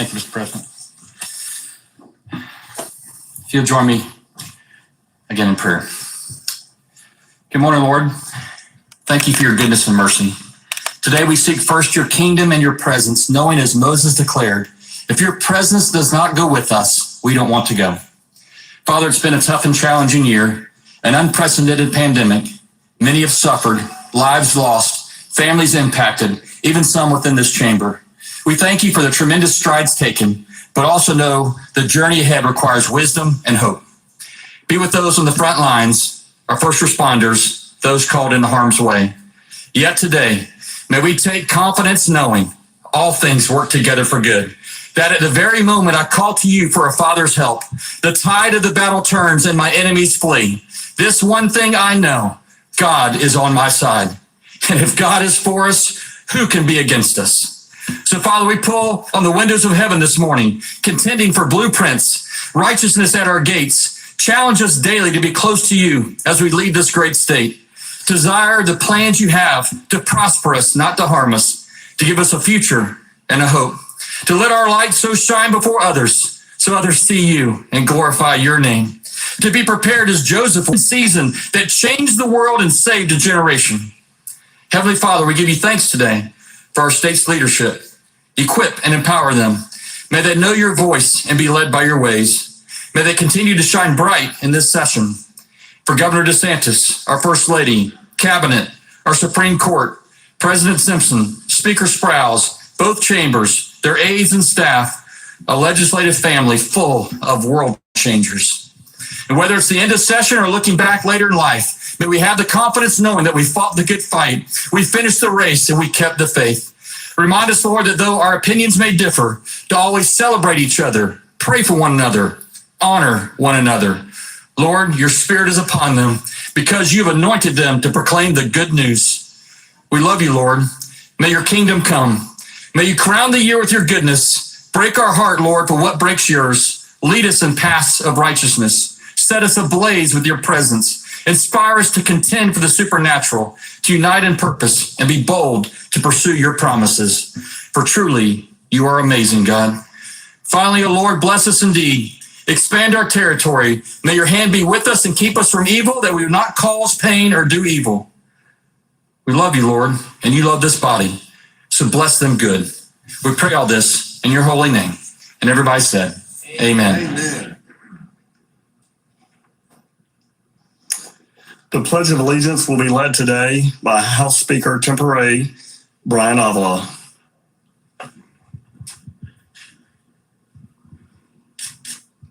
Thank you, Mr. President. If you'll join me again in prayer. Good morning, Lord. Thank you for your goodness and mercy. Today we seek first your kingdom and your presence, knowing as Moses declared, if your presence does not go with us, we don't want to go. Father, it's been a tough and challenging year, an unprecedented pandemic. Many have suffered, lives lost, families impacted, even some within this chamber. We thank you for the tremendous strides taken, but also know the journey ahead requires wisdom and hope. Be with those on the front lines, our first responders, those called into harm's way. Yet today, may we take confidence knowing all things work together for good, that at the very moment I call to you for a father's help, the tide of the battle turns and my enemies flee. This one thing I know, God is on my side. And if God is for us, who can be against us? So, Father, we pull on the windows of heaven this morning, contending for blueprints, righteousness at our gates. Challenge us daily to be close to you as we lead this great state. Desire the plans you have to prosper us, not to harm us, to give us a future and a hope. To let our light so shine before others, so others see you and glorify your name. To be prepared as Joseph in season that changed the world and saved a generation. Heavenly Father, we give you thanks today for our state's leadership. Equip and empower them. May they know your voice and be led by your ways. May they continue to shine bright in this session. For Governor DeSantis, our First Lady, Cabinet, our Supreme Court, President Simpson, Speaker Sprouse, both chambers, their aides and staff, a legislative family full of world changers. And whether it's the end of session or looking back later in life, may we have the confidence knowing that we fought the good fight, we finished the race, and we kept the faith. Remind us, Lord, that though our opinions may differ, to always celebrate each other, pray for one another, honor one another. Lord, your Spirit is upon them because you've anointed them to proclaim the good news. We love you, Lord. May your kingdom come. May you crown the year with your goodness. Break our heart, Lord, for what breaks yours. Lead us in paths of righteousness. Set us ablaze with your presence. Inspire us to contend for the supernatural, to unite in purpose, and be bold to pursue your promises. For truly, you are amazing, God. Finally, O Lord, bless us indeed. Expand our territory. May your hand be with us and keep us from evil, that we do not cause pain or do evil. We love you, Lord, and you love this body. So bless them good. We pray all this in your holy name. And everybody said, amen. Amen. The Pledge of Allegiance will be led today by House Speaker Tempore Brian Avila.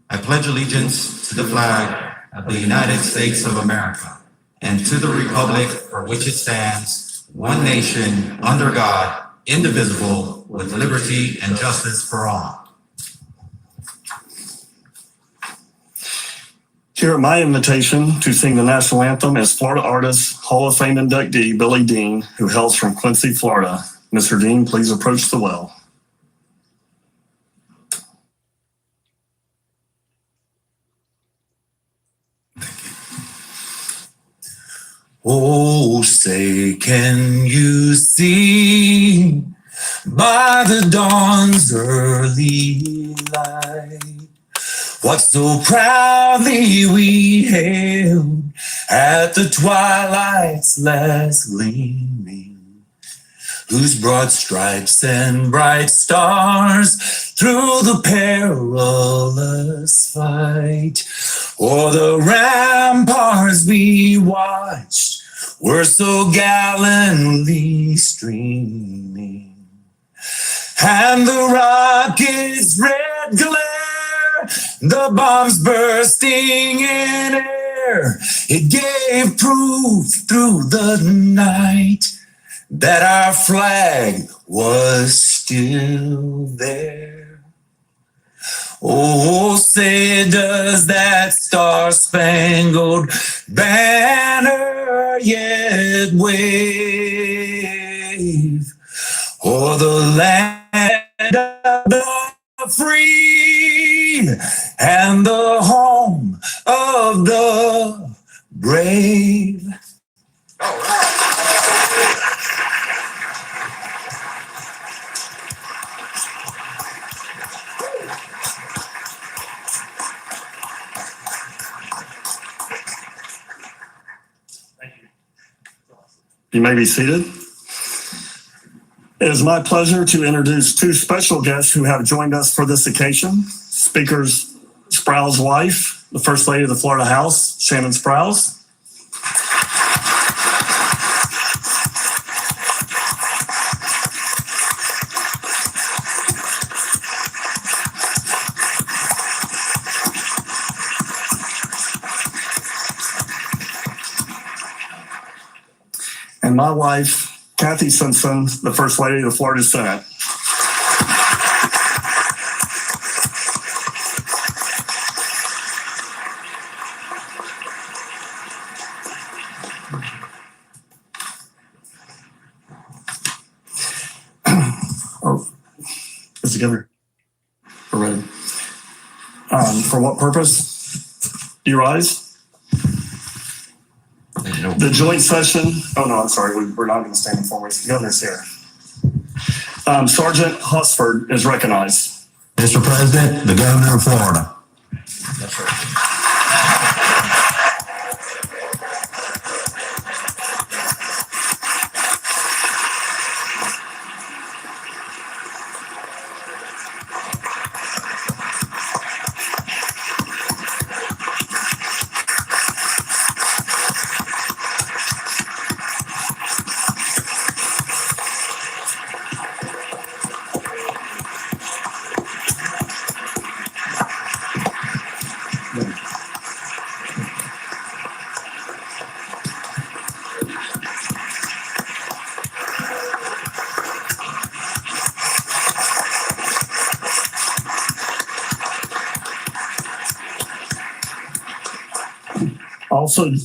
I pledge allegiance to the flag of the United States of America and to the republic for which it stands, one nation, under God, indivisible, with liberty and justice for all. Here at my invitation to sing the national anthem is Florida artist, Hall of Fame inductee Billy Dean, who hails from Quincy, Florida. Mr. Dean, please approach the well. Oh, say, can you see by the dawn's early light what so proudly we hailed at the twilight's last gleaming, whose broad stripes and bright stars through the perilous fight o'er the ramparts we watched were so gallantly streaming, and the rocket's red glare, the bombs bursting in air, it gave proof through the night that our flag was still there. Oh, say does that star-spangled banner yet wave o'er the land of the free and the home of the brave? All right. You may be seated. It is my pleasure to introduce two special guests who have joined us for this occasion. Speaker Sproul's wife, the First Lady of the Florida House, Shannon Sprouse. And my wife, Kathy Simpson, the First Lady of the Florida Senate. Is the governor? We're ready. For what purpose? Do you rise? The joint session. Oh no, I'm sorry. We're not going to stand in form. The governor's here. Sergeant Husford is recognized. Mr. President, the Governor of Florida. That's right.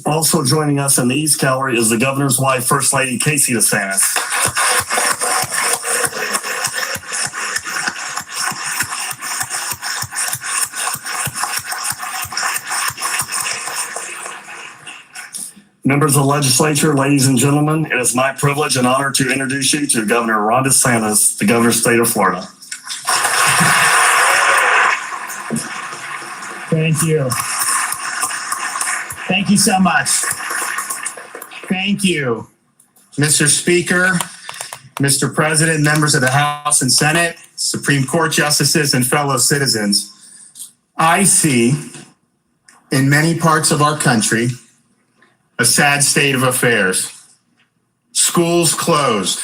Also joining us in the East Gallery is the governor's wife, First Lady Casey DeSantis. Members of the legislature, ladies and gentlemen, it is my privilege and honor to introduce you to Governor Ron DeSantis, the governor of the state of Florida. Thank you. Thank you so much. Thank you. Mr. Speaker, Mr. President, members of the House and Senate, Supreme Court justices, and fellow citizens, I see in many parts of our country a sad state of affairs. Schools closed,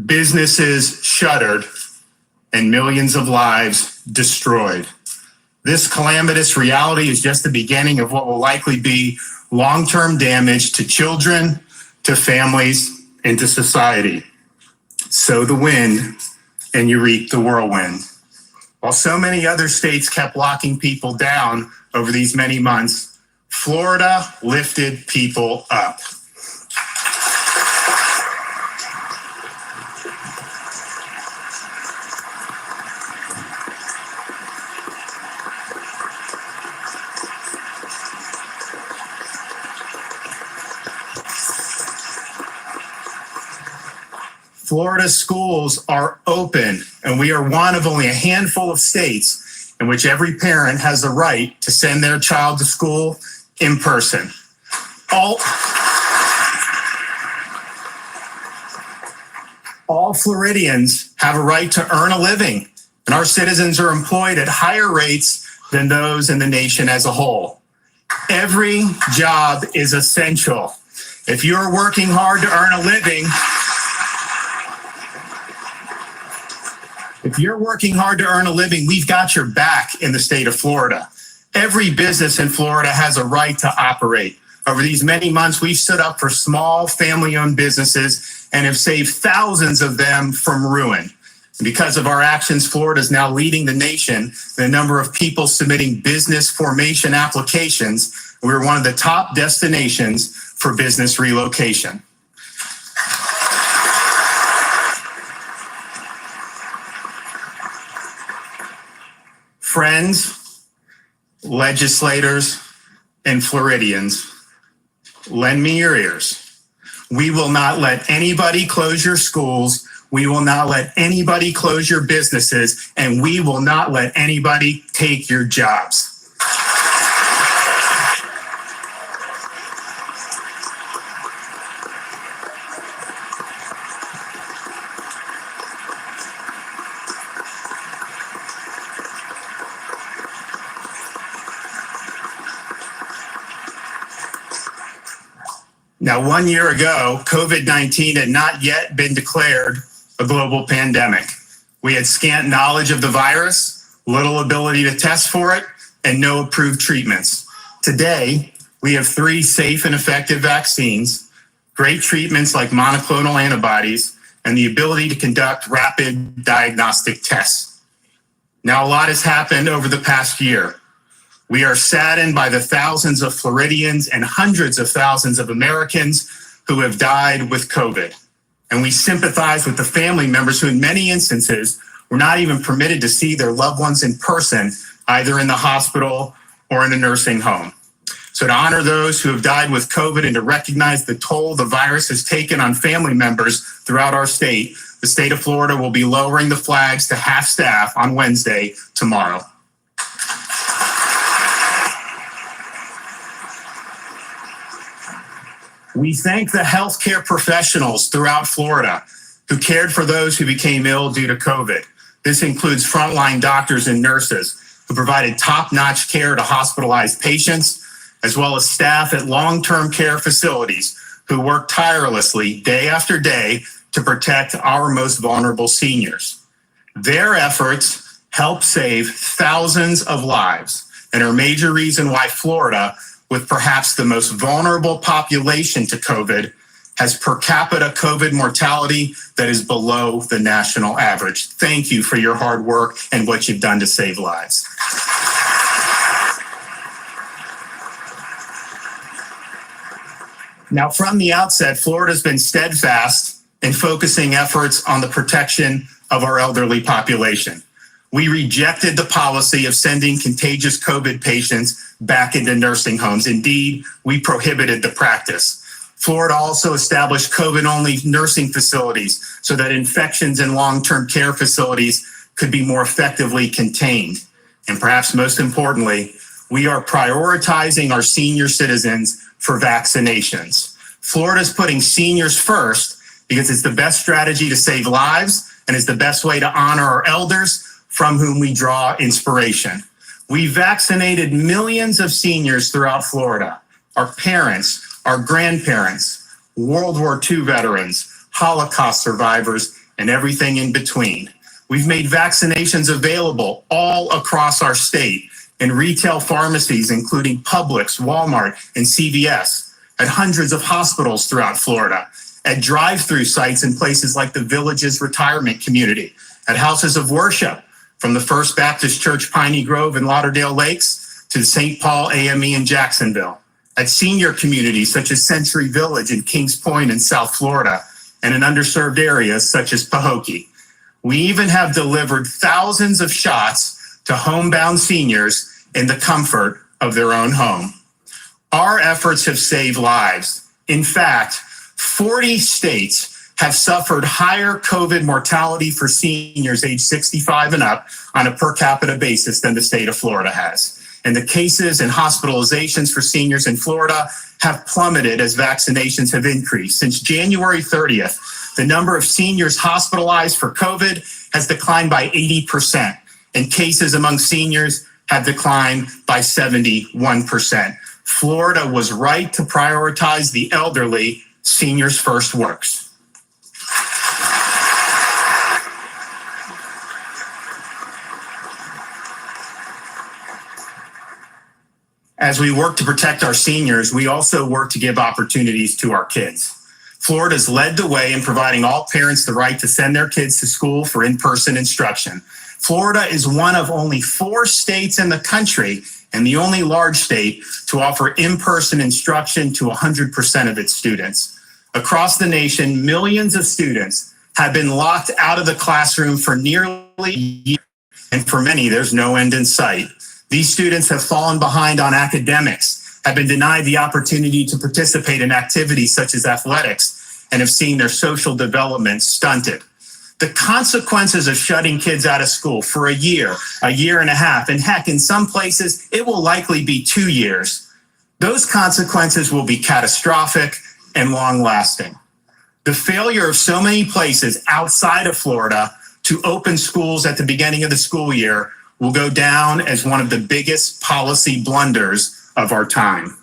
businesses shuttered, and millions of lives destroyed. This calamitous reality is just the beginning of what will likely be long-term damage to children, to families, and to society. Sow the wind, and you reap the whirlwind. While so many other states kept locking people down over these many months, Florida lifted people up. Florida schools are open, and we are one of only a handful of states in which every parent has the right to send their child to school in person. All Floridians have a right to earn a living, and our citizens are employed at higher rates than those in the nation as a whole. Every job is essential. If you're working hard to earn a living, we've got your back in the state of Florida. Every business in Florida has a right to operate. Over these many months, we've stood up for small family-owned businesses and have saved thousands of them from ruin. And because of our actions, Florida is now leading the nation in the number of people submitting business formation applications. We're one of the top destinations for business relocation. Friends, legislators, and Floridians, lend me your ears. We will not let anybody close your schools. We will not let anybody close your businesses, and we will not let anybody take your jobs. Now, 1 year ago, COVID-19 had not yet been declared a global pandemic. We had scant knowledge of the virus, little ability to test for it, and no approved treatments. Today, we have 3 safe and effective vaccines, great treatments like monoclonal antibodies, and the ability to conduct rapid diagnostic tests. Now, a lot has happened over the past year. We are saddened by the thousands of Floridians and hundreds of thousands of Americans who have died with COVID. And we sympathize with the family members who in many instances were not even permitted to see their loved ones in person, either in the hospital or in a nursing home. So to honor those who have died with COVID and to recognize the toll the virus has taken on family members throughout our state, the state of Florida will be lowering the flags to half staff on Wednesday, tomorrow. We thank the healthcare professionals throughout Florida who cared for those who became ill due to COVID. This includes frontline doctors and nurses who provided top-notch care to hospitalized patients, as well as staff at long-term care facilities who work tirelessly day after day to protect our most vulnerable seniors. Their efforts help save thousands of lives and are a major reason why Florida, with perhaps the most vulnerable population to COVID, has per capita COVID mortality that is below the national average. Thank you for your hard work and what you've done to save lives. Now, from the outset, Florida's been steadfast in focusing efforts on the protection of our elderly population. We rejected the policy of sending contagious COVID patients back into nursing homes. Indeed, we prohibited the practice. Florida also established COVID-only nursing facilities so that infections in long-term care facilities could be more effectively contained. And perhaps most importantly, we are prioritizing our senior citizens for vaccinations. Florida's putting seniors first because it's the best strategy to save lives and is the best way to honor our elders from whom we draw inspiration. We vaccinated millions of seniors throughout Florida, our parents, our grandparents, World War II veterans, Holocaust survivors, and everything in between. We've made vaccinations available all across our state in retail pharmacies, including Publix, Walmart, and CVS, at hundreds of hospitals throughout Florida, at drive-through sites in places like the Villages Retirement Community, at houses of worship, from the First Baptist Church Piney Grove in Lauderdale Lakes to St. Paul AME in Jacksonville, at senior communities such as Century Village in Kings Point in South Florida, and in underserved areas such as Pahokee. We even have delivered thousands of shots to homebound seniors in the comfort of their own home. Our efforts have saved lives. In fact, 40 states have suffered higher COVID mortality for seniors age 65 and up on a per capita basis than the state of Florida has. And the cases and hospitalizations for seniors in Florida have plummeted as vaccinations have increased. Since January 30th, the number of seniors hospitalized for COVID has declined by 80%, and cases among seniors have declined by 71%. Florida was right to prioritize the elderly. Seniors First works. As we work to protect our seniors, we also work to give opportunities to our kids. Florida's led the way in providing all parents the right to send their kids to school for in-person instruction. Florida is one of only 4 states in the country and the only large state to offer in-person instruction to 100% of its students. Across the nation, millions of students have been locked out of the classroom for nearly a year, and for many, there's no end in sight. These students have fallen behind on academics, have been denied the opportunity to participate in activities such as athletics, and have seen their social development stunted. The consequences of shutting kids out of school for a year and a half, and heck, in some places, it will likely be 2 years. Those consequences will be catastrophic and long-lasting. The failure of so many places outside of Florida to open schools at the beginning of the school year will go down as one of the biggest policy blunders of our time.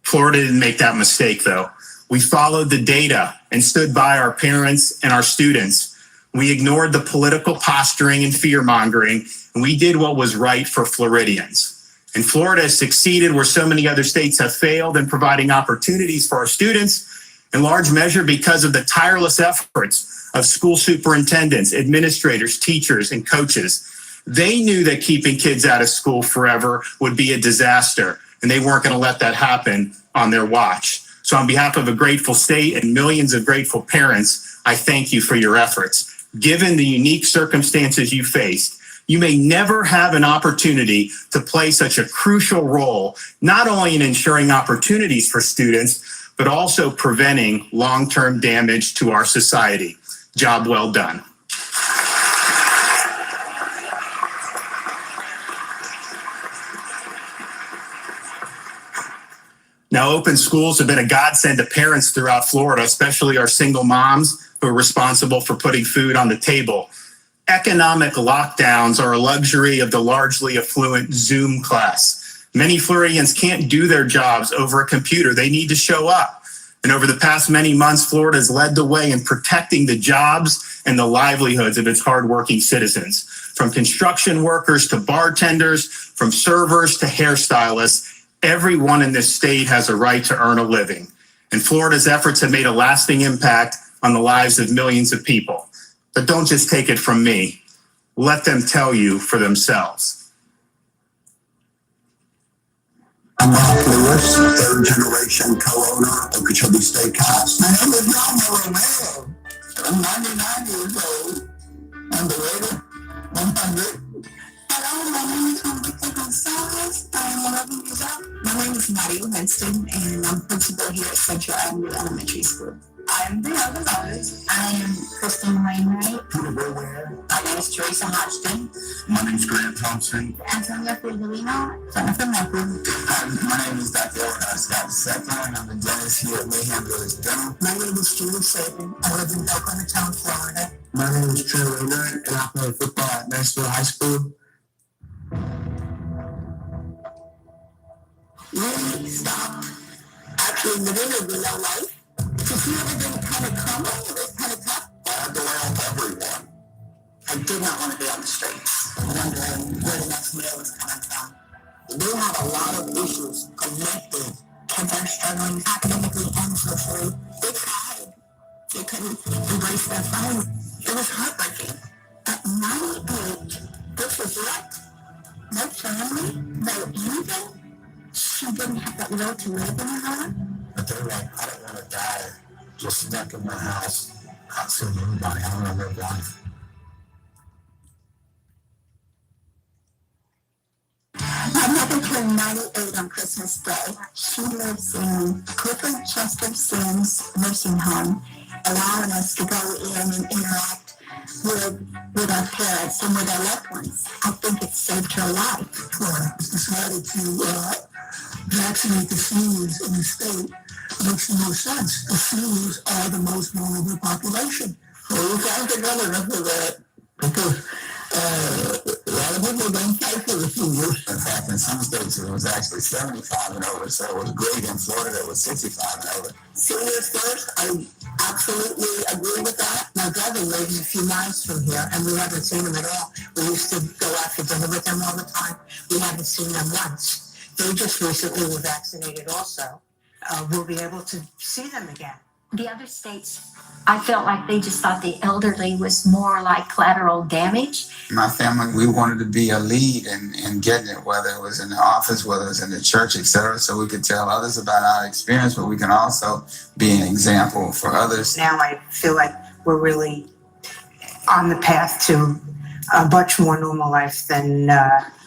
Florida didn't make that mistake, though. We followed the data and stood by our parents and our students. We ignored the political posturing and fear-mongering, and we did what was right for Floridians. And Florida has succeeded where so many other states have failed in providing opportunities for our students, in large measure because of the tireless efforts of school superintendents, administrators, teachers, and coaches. They knew that keeping kids out of school forever would be a disaster, and they weren't going to let that happen on their watch. So on behalf of a grateful state and millions of grateful parents, I thank you for your efforts. Given the unique circumstances you faced, you may never have an opportunity to play such a crucial role, not only in ensuring opportunities for students, but also preventing long-term damage to our society. Job well done. Now, open schools have been a godsend to parents throughout Florida, especially our single moms who are responsible for putting food on the table. Economic lockdowns are a luxury of the largely affluent Zoom class. Many Floridians can't do their jobs over a computer. They need to show up. And over the past many months, Florida has led the way in protecting the jobs and the livelihoods of its hardworking citizens. From construction workers to bartenders, from servers to hairstylists, everyone in this state has a right to earn a living. And Florida's efforts have made a lasting impact on the lives of millions of people. But don't just take it from me. Let them tell you for themselves. I'm Mark Lewis, third-generation co-owner of Okeechobee Steakhouse. My name is Norma Romero. I'm 99 years old. I'm the waiter, 100. Hello, my name is Enrique Gonzalez. I am 11 years old. My name is Mario Winston, and I'm principal here at Central Avenue Elementary School. I am Brielle Gonzalez. I am Kristen Wainwright. My name is Teresa Hodgson. My name is Grant Thompson. Antonia Figueroa. Jennifer Mepper. My name is Dr. Scott II. I'm a dentist here at Mayhem Village Dental. My name is Julie Saban. I live in Boca Raton, Florida. My name is Trey Rayner, and I play football at Nashville High School. We stopped actually living a real life. To feel everything kind of crumble, it was kind of tough. I had to lay off everyone. I did not want to be on the streets, wondering where the next meal was coming from. We have a lot of issues connected. Kids are struggling academically and socially. They tried. They couldn't embrace their friends. It was heartbreaking. At my age, this was wrecked. No family, no anything. She didn't have that will to live in her. But they're like, I don't want to die just stuck in my house, not seeing anybody. I want to live life. My mother turned 98 on Christmas Day. She lives in Clifford Chester Sims Nursing Home, allowing us to go in and interact with our parents and with our loved ones. I think it saved her life. Florida has decided to vaccinate the seniors in the state. It makes the most sense. The seniors are the most vulnerable population. Well, we thank the governor for that, because a lot of people don't fight for the seniors. In fact, in some states it was actually 75 and over, so it was great. In Florida it was 65 and over. Seniors first, I absolutely agree with that. My brother lives a few miles from here, and we haven't seen them at all. We used to go out to dinner with them all the time. We haven't seen them once. They just recently were vaccinated also. We'll be able to see them again. The other states, I felt like they just thought the elderly was more like collateral damage. My family, we wanted to be a lead in getting it, whether it was in the office, whether it was in the church, etc., so we could tell others about our experience, but we can also be an example for others. Now I feel like we're really on the path to a much more normal life than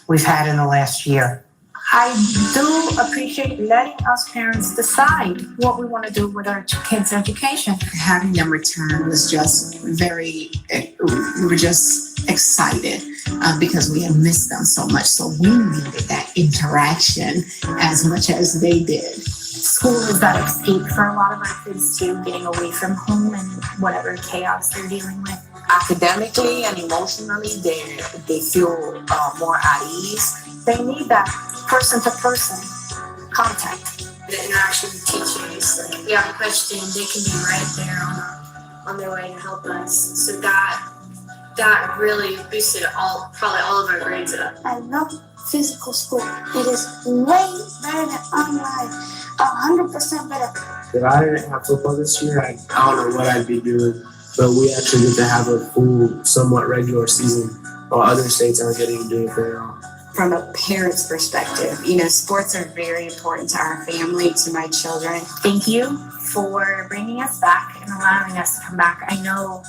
we've had in the last year. I do appreciate letting us parents decide what we want to do with our kids' education. Having them return was just we were just excited because we had missed them so much. So we needed that interaction as much as they did. School is that escape for a lot of our kids too, getting away from home and whatever chaos they're dealing with. Academically and emotionally, they feel more at ease. They need that person-to-person contact. The interaction with teachers, like, we have a question, they can be right there on their way to help us. So that really boosted probably all of our grades up. I love physical school. It is way better than online, 100% better. If I didn't have football this year, I don't know what I'd be doing. But we actually get to have a full, somewhat regular season, while other states aren't getting to do it very well. From a parent's perspective, sports are very important to our family, to my children. Thank you for bringing us back and allowing us to come back. I know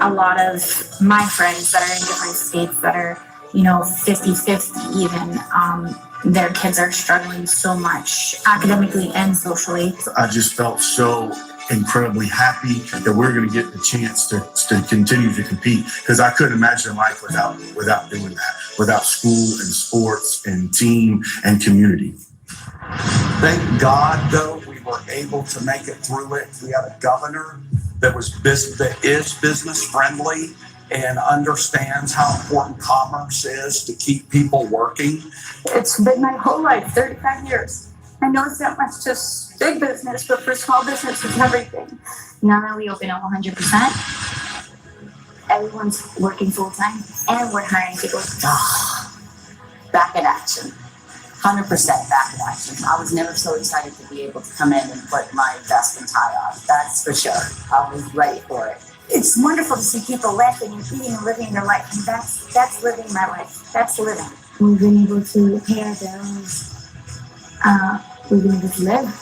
a lot of my friends that are in different states that are, 50-50 even, their kids are struggling so much academically and socially. I just felt so incredibly happy that we're going to get the chance to continue to compete, because I couldn't imagine life without doing that, without school and sports and team and community. Thank God, though, we were able to make it through it. We had a governor that is business friendly and understands how important commerce is to keep people working. It's been my whole life, 35 years. I know it's not much just big business, but for small business, it's everything. Now that we open up 100%, everyone's working full time, and we're hiring people. Back in action. 100% back in action. I was never so excited to be able to come in and put my vest and tie on. That's for sure. I was ready for it. It's wonderful to see people laughing and eating and living their life, and that's living my life. That's living. We've been able to pay our bills. We've been able to live.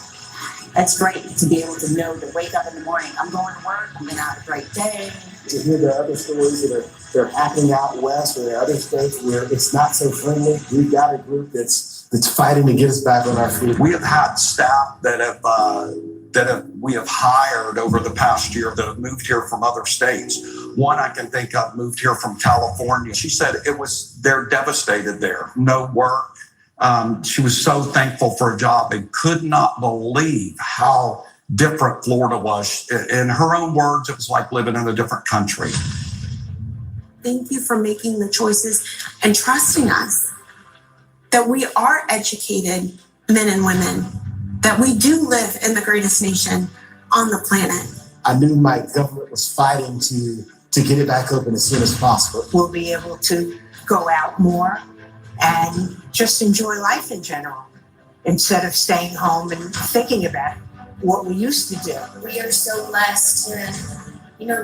It's great to be able to know, to wake up in the morning, I'm going to work, I'm going to have a great day. To hear the other stories that are happening out west or in other states where it's not so friendly, we've got a group that's fighting to get us back on our feet. We have had staff we have hired over the past year that have moved here from other states. One I can think of moved here from California. She said they're devastated there, no work. She was so thankful for a job and could not believe how different Florida was. In her own words, it was like living in a different country. Thank you for making the choices and trusting us that we are educated men and women, that we do live in the greatest nation on the planet. I knew my government was fighting to get it back open as soon as possible. We'll be able to go out more and just enjoy life in general, instead of staying home and thinking about what we used to do. We are so blessed to,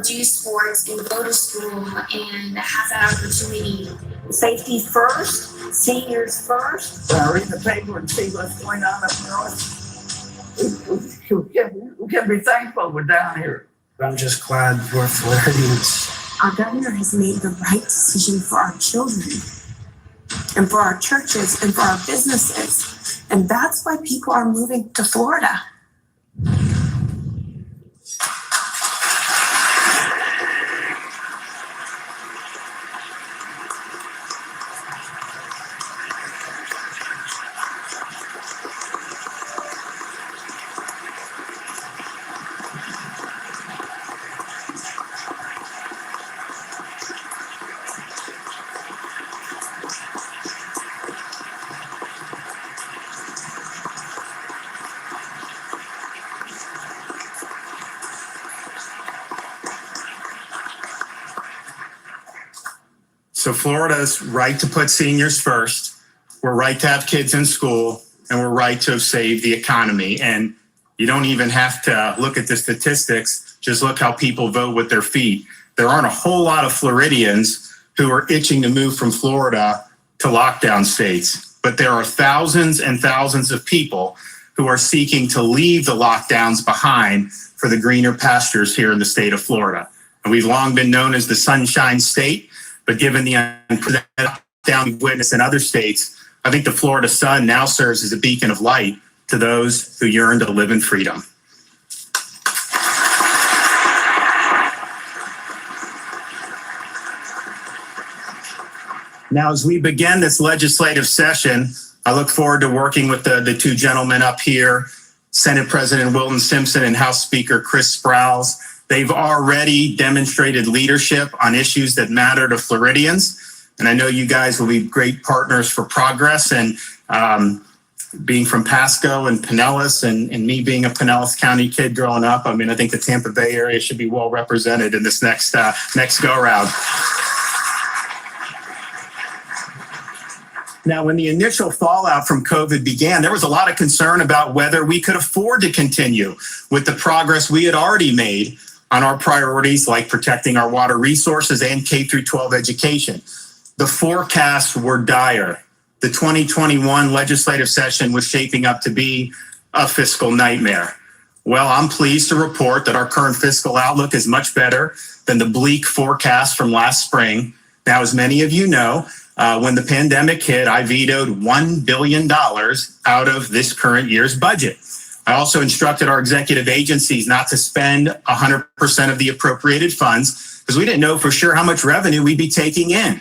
do sports and go to school and have that opportunity. Safety first, seniors first. When I read the paper and see what's going on up north, we can be thankful we're down here. I'm just glad we're Floridians. Our governor has made the right decision for our children and for our churches and for our businesses. And that's why people are moving to Florida. So Florida's right to put seniors first. We're right to have kids in school, and we're right to have saved the economy. And you don't even have to look at the statistics. Just look how people vote with their feet. There aren't a whole lot of Floridians who are itching to move from Florida to lockdown states, but there are thousands and thousands of people who are seeking to leave the lockdowns behind for the greener pastures here in the state of Florida. And we've long been known as the Sunshine State, but given the unprecedented lockdown we've witnessed in other states, I think the Florida sun now serves as a beacon of light to those who yearn to live in freedom. Now, as we begin this legislative session, I look forward to working with the two gentlemen up here, Senate President Wilton Simpson and House Speaker Chris Sprowls. They've already demonstrated leadership on issues that matter to Floridians. And I know you guys will be great partners for progress. And being from Pasco and Pinellas and me being a Pinellas County kid growing up, I mean, I think the Tampa Bay area should be well represented in this next go round. Now, when the initial fallout from COVID began, there was a lot of concern about whether we could afford to continue with the progress we had already made on our priorities like protecting our water resources and K-12 education. The forecasts were dire. The 2021 legislative session was shaping up to be a fiscal nightmare. Well, I'm pleased to report that our current fiscal outlook is much better than the bleak forecast from last spring. Now, as many of you know, when the pandemic hit, I vetoed $1 billion out of this current year's budget. I also instructed our executive agencies not to spend 100% of the appropriated funds because we didn't know for sure how much revenue we'd be taking in.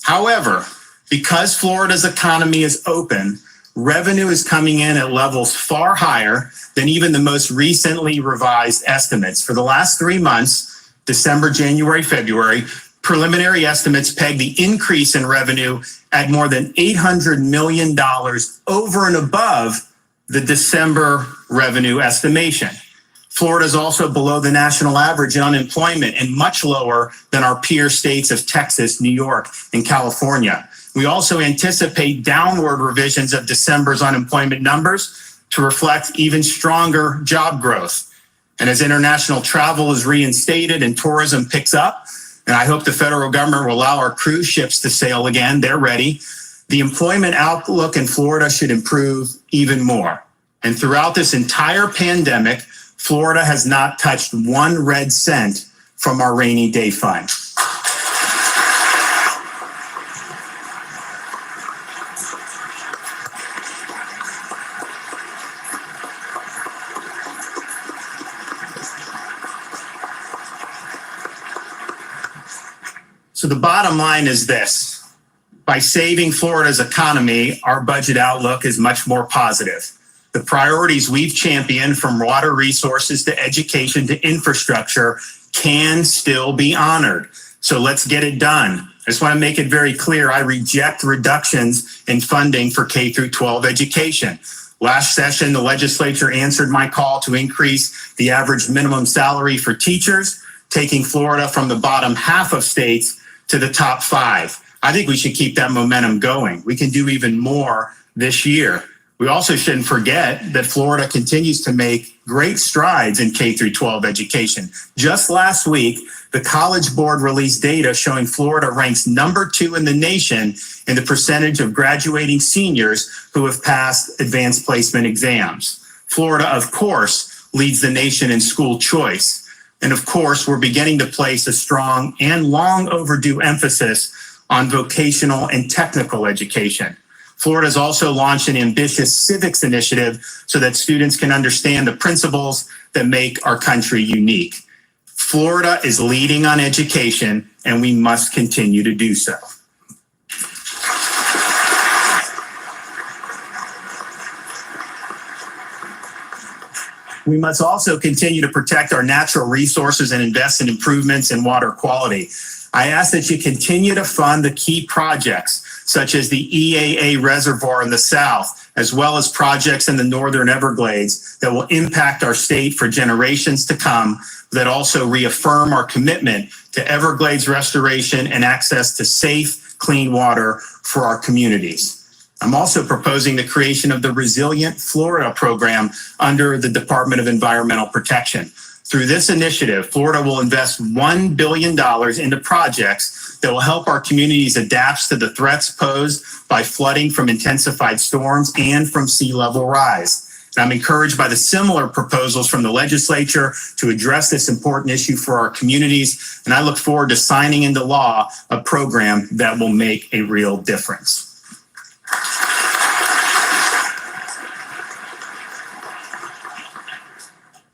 However, because Florida's economy is open, revenue is coming in at levels far higher than even the most recently revised estimates. For the last 3 months, December, January, February, preliminary estimates peg the increase in revenue at more than $800 million over and above the December revenue estimation. Florida is also below the national average in unemployment and much lower than our peer states of Texas, New York, and California. We also anticipate downward revisions of December's unemployment numbers to reflect even stronger job growth. And as international travel is reinstated and tourism picks up, and I hope the federal government will allow our cruise ships to sail again, they're ready, the employment outlook in Florida should improve even more. And throughout this entire pandemic, Florida has not touched 1 red cent from our rainy day fund. So the bottom line is this. By saving Florida's economy, our budget outlook is much more positive. The priorities we've championed, from water resources to education to infrastructure, can still be honored. So let's get it done. I just want to make it very clear, I reject reductions in funding for K-12 education. Last session, the legislature answered my call to increase the average minimum salary for teachers, taking Florida from the bottom half of states to the top 5. I think we should keep that momentum going. We can do even more this year. We also shouldn't forget that Florida continues to make great strides in K-12 education. Just last week, the College Board released data showing Florida ranks number 2 in the nation in the percentage of graduating seniors who have passed advanced placement exams. Florida, of course, leads the nation in school choice. And of course, we're beginning to place a strong and long overdue emphasis on vocational and technical education. Florida has also launched an ambitious civics initiative so that students can understand the principles that make our country unique. Florida is leading on education, and we must continue to do so. We must also continue to protect our natural resources and invest in improvements in water quality. I ask that you continue to fund the key projects, such as the EAA Reservoir in the south, as well as projects in the northern Everglades that will impact our state for generations to come, that also reaffirm our commitment to Everglades restoration and access to safe, clean water for our communities. I'm also proposing the creation of the Resilient Florida program under the Department of Environmental Protection. Through this initiative, Florida will invest $1 billion into projects that will help our communities adapt to the threats posed by flooding from intensified storms and from sea level rise. And I'm encouraged by the similar proposals from the legislature to address this important issue for our communities, and I look forward to signing into law a program that will make a real difference.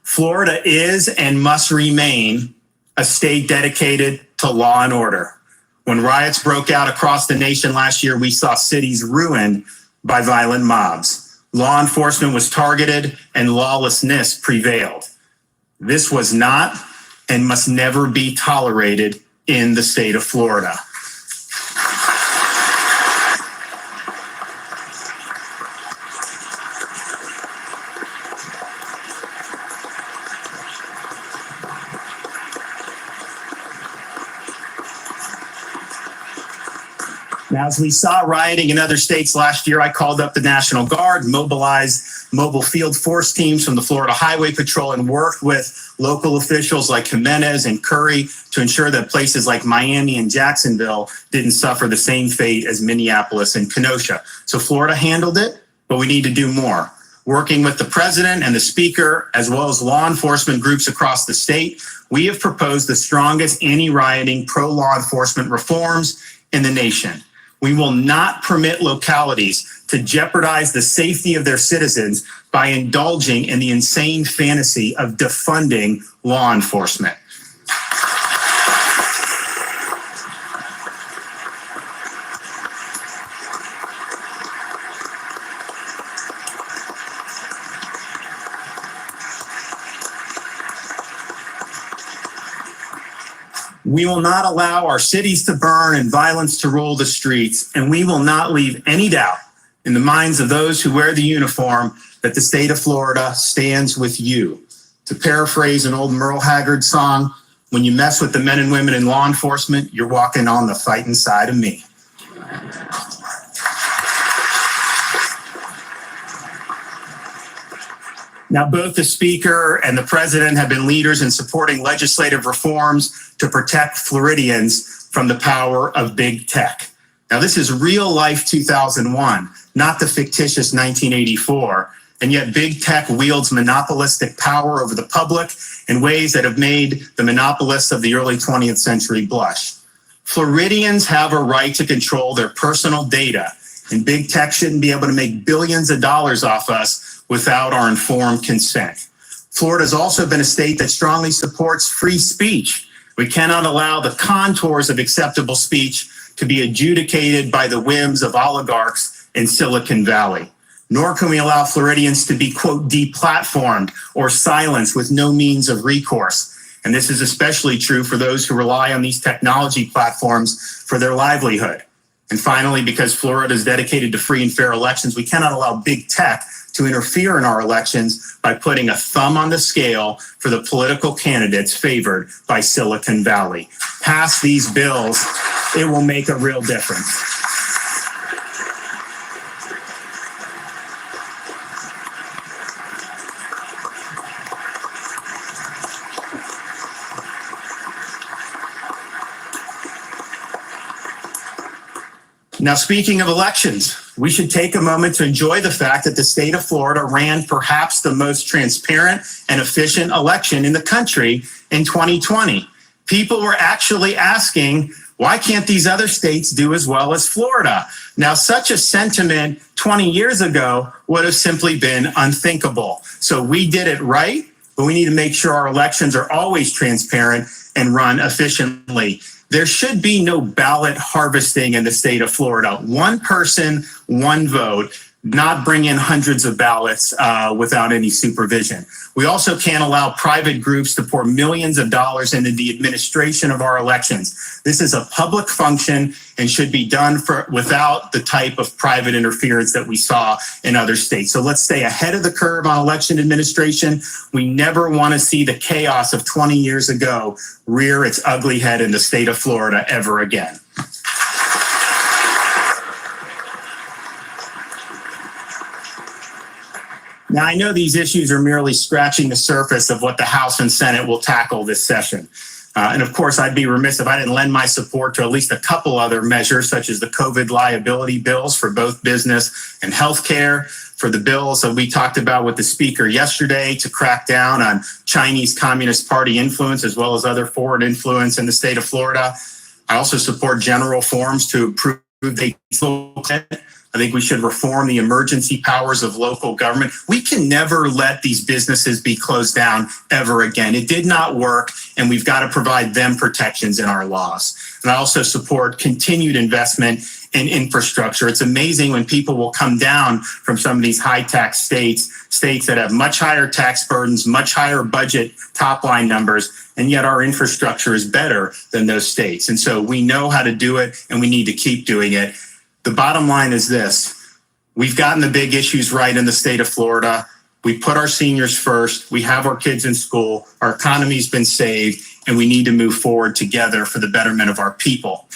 Florida is and must remain a state dedicated to law and order. When riots broke out across the nation last year, we saw cities ruined by violent mobs. Law enforcement was targeted and lawlessness prevailed. This was not and must never be tolerated in the state of Florida. Now, as we saw rioting in other states last year, I called up the National Guard, mobilized mobile field force teams from the Florida Highway Patrol, and worked with local officials like Jimenez and Curry to ensure that places like Miami and Jacksonville didn't suffer the same fate as Minneapolis and Kenosha. So Florida handled it, but we need to do more. Working with the president and the speaker, as well as law enforcement groups across the state, we have proposed the strongest anti-rioting, pro-law enforcement reforms in the nation. We will not permit localities to jeopardize the safety of their citizens by indulging in the insane fantasy of defunding law enforcement. We will not allow our cities to burn and violence to rule the streets, and we will not leave any doubt in the minds of those who wear the uniform that the state of Florida stands with you. To paraphrase an old Merle Haggard song, when you mess with the men and women in law enforcement, you're walking on the fighting side of me. Now, both the speaker and the president have been leaders in supporting legislative reforms to protect Floridians from the power of big tech. Now, this is real life 2001, not the fictitious 1984. And yet big tech wields monopolistic power over the public in ways that have made the monopolists of the early 20th century blush. Floridians have a right to control their personal data, and big tech shouldn't be able to make billions of dollars off us without our informed consent. Florida has also been a state that strongly supports free speech. We cannot allow the contours of acceptable speech to be adjudicated by the whims of oligarchs in Silicon Valley. Nor can we allow Floridians to be, quote, deplatformed or silenced with no means of recourse. And this is especially true for those who rely on these technology platforms for their livelihood. And finally, because Florida is dedicated to free and fair elections, we cannot allow big tech to interfere in our elections by putting a thumb on the scale for the political candidates favored by Silicon Valley. Pass these bills, it will make a real difference. Now, speaking of elections, we should take a moment to enjoy the fact that the state of Florida ran perhaps the most transparent and efficient election in the country in 2020. People were actually asking, why can't these other states do as well as Florida? Now, such a sentiment 20 years ago would have simply been unthinkable. So we did it right, but we need to make sure our elections are always transparent and run efficiently. There should be no ballot harvesting in the state of Florida. One person, one vote, not bring in hundreds of ballots without any supervision. We also can't allow private groups to pour millions of dollars into the administration of our elections. This is a public function and should be done without the type of private interference that we saw in other states. So let's stay ahead of the curve on election administration. We never want to see the chaos of 20 years ago rear its ugly head in the state of Florida ever again. Now, I know these issues are merely scratching the surface of what the House and Senate will tackle this session. And of course, I'd be remiss if I didn't lend my support to at least a couple other measures, such as the COVID liability bills for both business and healthcare, for the bills that we talked about with the speaker yesterday to crack down on Chinese Communist Party influence, as well as other foreign influence in the state of Florida. I also support general reforms to improve the local climate. I think we should reform the emergency powers of local government. We can never let these businesses be closed down ever again. It did not work, and we've got to provide them protections in our laws. And I also support continued investment in infrastructure. It's amazing when people will come down from some of these high tax states that have much higher tax burdens, much higher budget top line numbers, and yet our infrastructure is better than those states. And so we know how to do it, and we need to keep doing it. The bottom line is this: we've gotten the big issues right in the state of Florida. We put our seniors first. We have our kids in school. Our economy's been saved, and we need to move forward together for the betterment of our people.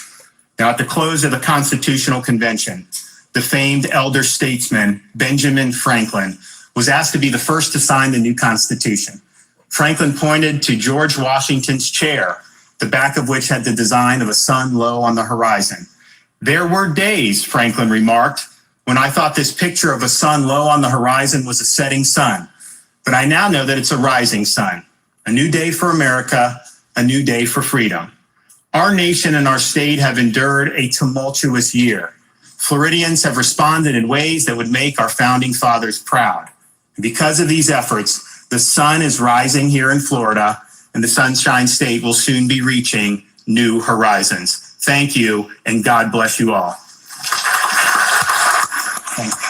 Now, at the close of the Constitutional Convention, the famed elder statesman Benjamin Franklin was asked to be the first to sign the new Constitution. Franklin pointed to George Washington's chair, the back of which had the design of a sun low on the horizon. "There were days," Franklin remarked, "when I thought this picture of a sun low on the horizon was a setting sun. But I now know that it's a rising sun. A new day for America, a new day for freedom." Our nation and our state have endured a tumultuous year. Floridians have responded in ways that would make our founding fathers proud. And because of these efforts, the sun is rising here in Florida, and the Sunshine State will soon be reaching new horizons. Thank you, and God bless you all. Thank you.